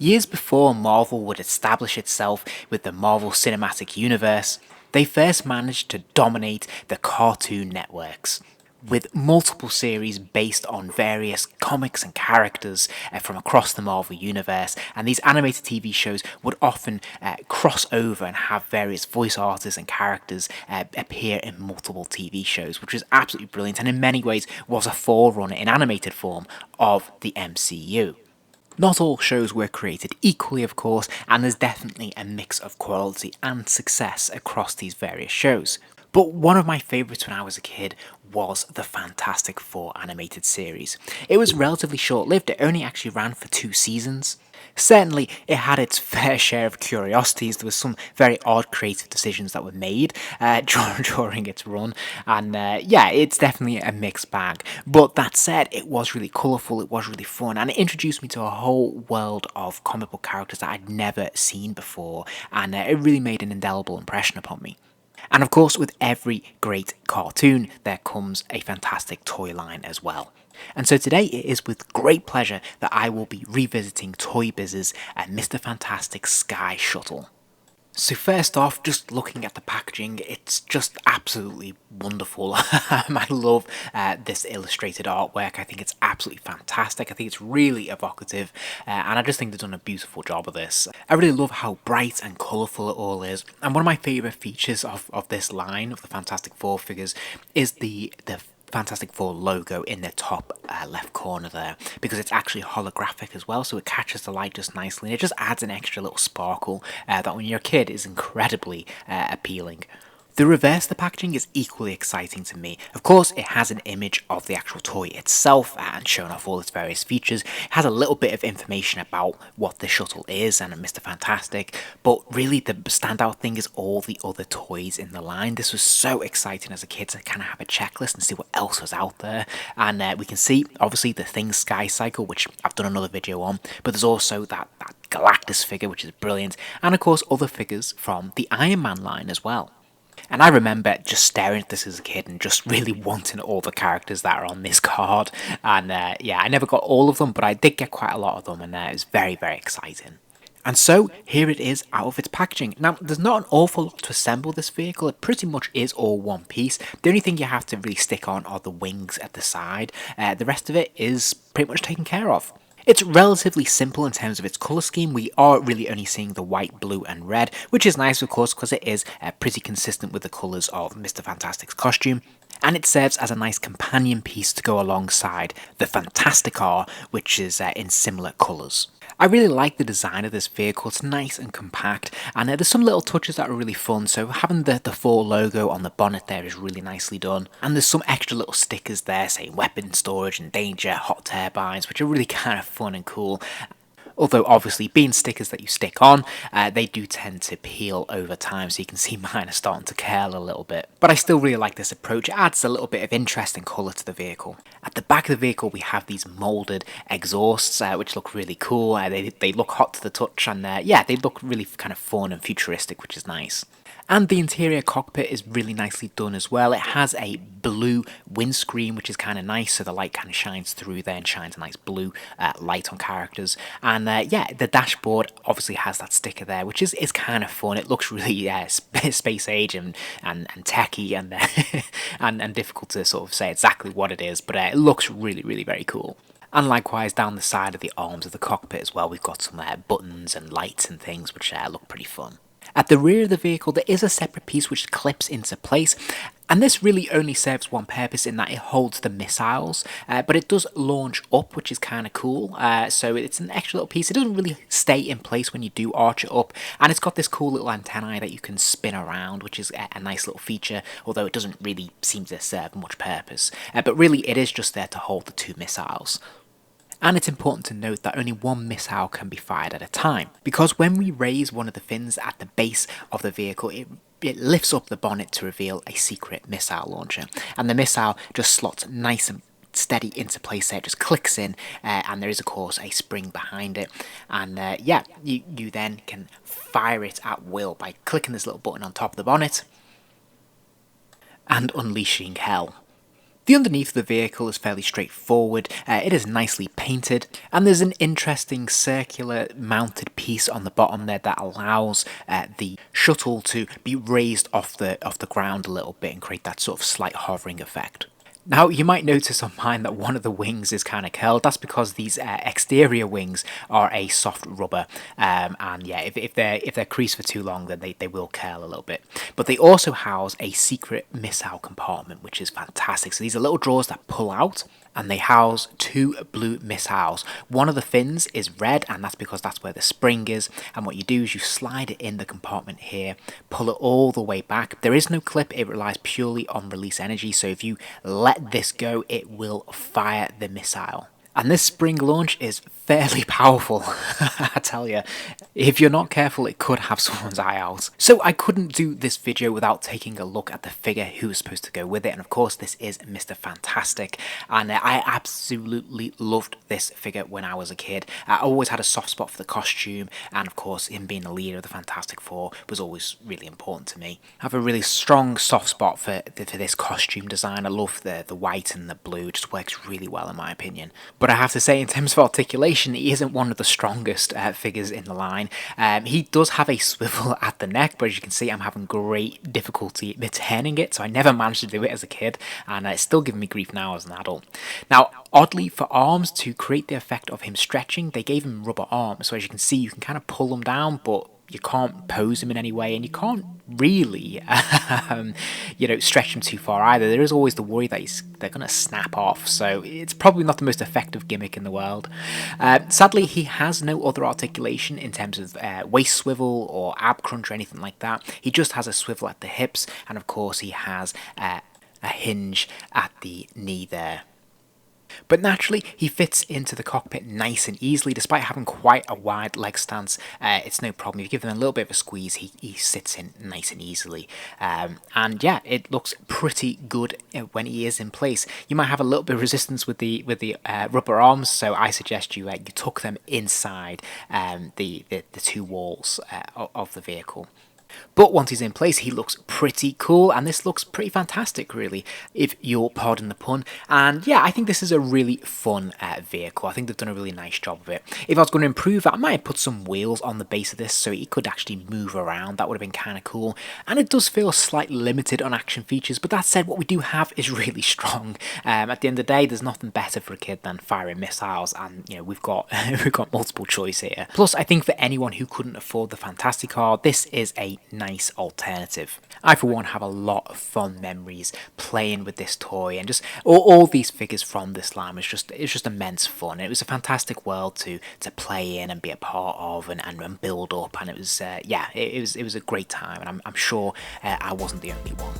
Years before Marvel would establish itself with the Marvel Cinematic Universe, they first managed to dominate the Cartoon Networks, with multiple series based on various comics and characters from across the Marvel Universe, and these animated TV shows would often cross over and have various voice artists and characters appear in multiple TV shows, which was absolutely brilliant and in many ways was a forerunner in animated form of the MCU. Not all shows were created equally, of course, and there's definitely a mix of quality and success across these various shows. But one of my favourites when I was a kid was the Fantastic Four animated series. It was relatively short-lived, it only actually ran for 2 seasons. Certainly, it had its fair share of curiosities. There were some very odd creative decisions that were made during its run, and yeah, it's definitely a mixed bag. But that said, it was really colourful, it was really fun, and it introduced me to a whole world of comic book characters that I'd never seen before, and it really made an indelible impression upon me. And of course, with every great cartoon, there comes a fantastic toy line as well. And so today it is with great pleasure that I will be revisiting ToyBiz's Mr. Fantastic Sky Shuttle. So first off, just looking at the packaging, it's just absolutely wonderful. I love this illustrated artwork. I think it's absolutely fantastic. I think it's really evocative, and I just think they've done a beautiful job of this. I really love how bright and colourful it all is, and one of my favourite features of this line of the Fantastic Four figures is the Fantastic Four logo in the top left corner there, because it's actually holographic as well, so it catches the light just nicely and it just adds an extra little sparkle that when you're a kid is incredibly appealing. The reverse of the packaging is equally exciting to me. Of course, it has an image of the actual toy itself and showing off all its various features. It has a little bit of information about what the shuttle is and Mr. Fantastic, but really the standout thing is all the other toys in the line. This was so exciting as a kid to kind of have a checklist and see what else was out there. And we can see, obviously, the Things Sky Cycle, which I've done another video on, but there's also that Galactus figure, which is brilliant, and of course other figures from the Iron Man line as well. And I remember just staring at this as a kid and just really wanting all the characters that are on this card. And yeah, I never got all of them, but I did get quite a lot of them, and it was very, very exciting. And so, here it is out of its packaging. Now, there's not an awful lot to assemble this vehicle. It pretty much is all one piece. The only thing you have to really stick on are the wings at the side. The rest of it is pretty much taken care of. It's relatively simple in terms of its colour scheme. We are really only seeing the white, blue and red, which is nice of course because it is pretty consistent with the colours of Mr. Fantastic's costume. And it serves as a nice companion piece to go alongside the Fantastic Car, which is in similar colours. I really like the design of this vehicle. It's nice and compact, and there's some little touches that are really fun. So having the Ford logo on the bonnet there is really nicely done, and there's some extra little stickers there saying weapon storage and danger, hot turbines, which are really kind of fun and cool. Although obviously being stickers that you stick on, they do tend to peel over time, so you can see mine are starting to curl a little bit. But I still really like this approach. It adds a little bit of interest and colour to the vehicle. At the back of the vehicle we have these moulded exhausts, which look really cool. They look hot to the touch, and yeah, they look really kind of fun and futuristic, which is nice. And the interior cockpit is really nicely done as well. It has a blue windscreen, which is kind of nice, so the light kind of shines through there and shines a nice blue light on characters. And yeah, the dashboard obviously has that sticker there, which is kind of fun. It looks really space age and techy and and difficult to sort of say exactly what it is, but it looks really, really very cool. And likewise down the side of the arms of the cockpit as well, we've got some buttons and lights and things which look pretty fun. At the rear of the vehicle there is a separate piece which clips into place, and this really only serves one purpose in that it holds the missiles, but it does launch up, which is kind of cool. So it's an extra little piece. It doesn't really stay in place when you do arch it up, and it's got this cool little antennae that you can spin around, which is a nice little feature, although it doesn't really seem to serve much purpose. But really it is just there to hold the 2 missiles. And it's important to note that only one missile can be fired at a time, because when we raise one of the fins at the base of the vehicle, it lifts up the bonnet to reveal a secret missile launcher, and the missile just slots nice and steady into place there, just clicks in, and there is of course a spring behind it, and yeah, you then can fire it at will by clicking this little button on top of the bonnet and unleashing hell. The underneath of the vehicle is fairly straightforward, it is nicely painted, and there's an interesting circular mounted piece on the bottom there that allows the shuttle to be raised off the ground a little bit and create that sort of slight hovering effect. Now, you might notice on mine that one of the wings is kind of curled. That's because these exterior wings are a soft rubber, and yeah, if they're creased for too long, then they will curl a little bit. But they also house a secret missile compartment, which is fantastic. So these are little drawers that pull out, and they house 2 blue missiles. One of the fins is red, and that's because that's where the spring is. And what you do is you slide it in the compartment here, pull it all the way back. There is no clip, it relies purely on release energy. So if you let this go, it will fire the missile. And this spring launch is fairly powerful, I tell you. If you're not careful, it could have someone's eye out. So I couldn't do this video without taking a look at the figure who was supposed to go with it. And of course, this is Mr. Fantastic. And I absolutely loved this figure when I was a kid. I always had a soft spot for the costume. And of course, him being the leader of the Fantastic Four was always really important to me. I have a really strong soft spot for this costume design. I love the white and the blue. It just works really well in my opinion. But I have to say, in terms of articulation, he isn't one of the strongest figures in the line. He does have a swivel at the neck, but as you can see, I'm having great difficulty turning it, so I never managed to do it as a kid, and it's still giving me grief now as an adult. Now, oddly, for arms, to create the effect of him stretching, they gave him rubber arms, so as you can see, you can kind of pull them down, but you can't pose him in any way, and you can't really, stretch him too far either. There is always the worry that they're going to snap off, so it's probably not the most effective gimmick in the world. Sadly, he has no other articulation in terms of waist swivel or ab crunch or anything like that. He just has a swivel at the hips, and of course he has a hinge at the knee there. But naturally, he fits into the cockpit nice and easily, despite having quite a wide leg stance. It's no problem. If you give him a little bit of a squeeze, he sits in nice and easily. And yeah, it looks pretty good when he is in place. You might have a little bit of resistance with the rubber arms, so I suggest you tuck them inside the 2 walls of the vehicle. But once he's in place, he looks pretty cool, and this looks pretty fantastic, really, if you'll pardon the pun. And yeah, I think this is a really fun vehicle. I think they've done a really nice job of it. If I was going to improve it, I might have put some wheels on the base of this so it could actually move around. That would have been kind of cool. And it does feel slightly limited on action features, but that said, what we do have is really strong. At the end of the day, there's nothing better for a kid than firing missiles, and we've got multiple choice here. Plus, I think for anyone who couldn't afford the Fantastic Car, this is a nice alternative. I for one have a lot of fond memories playing with this toy, and just all these figures from this line it's just immense fun. It was a fantastic world to play in and be a part of and build up, and it was it was a great time, and I'm sure I wasn't the only one.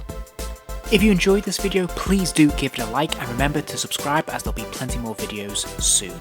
If you enjoyed this video, please do give it a like, and remember to subscribe as there'll be plenty more videos soon.